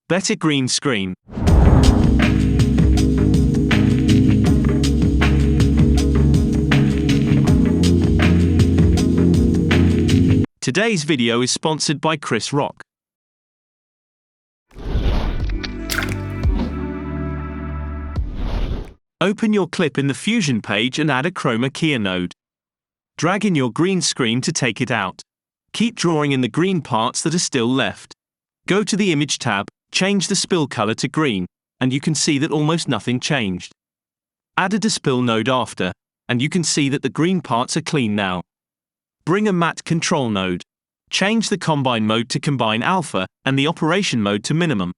Better green screen. Today's video is sponsored by Chris Rock. Open your clip in the Fusion page and add a chroma key node. Drag in your green screen to take it out. Keep drawing in the green parts that are still left. Go to the Image tab, change the spill color to green, and you can see that almost nothing changed. Add a despill node after, and you can see that the green parts are clean now. Bring a matte control node. Change the combine mode to combine alpha, and the operation mode to minimum.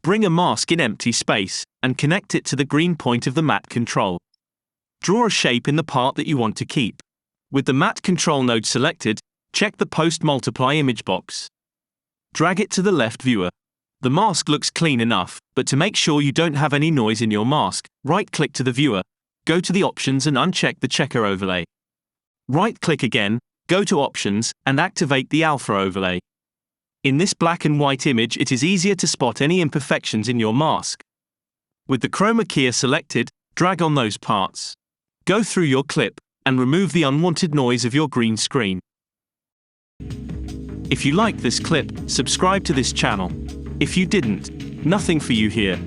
Bring a mask in empty space, and connect it to the green point of the matte control. Draw a shape in the part that you want to keep. With the matte control node selected, check the Post Multiply image box. Drag it to the left viewer. The mask looks clean enough, but to make sure you don't have any noise in your mask, right-click to the viewer, go to the options and uncheck the checker overlay. Right-click again, go to options, and activate the alpha overlay. In this black and white image, it is easier to spot any imperfections in your mask. With the chroma key selected, drag on those parts. Go through your clip, and remove the unwanted noise of your green screen. If you liked this clip, subscribe to this channel. If you didn't, nothing for you here.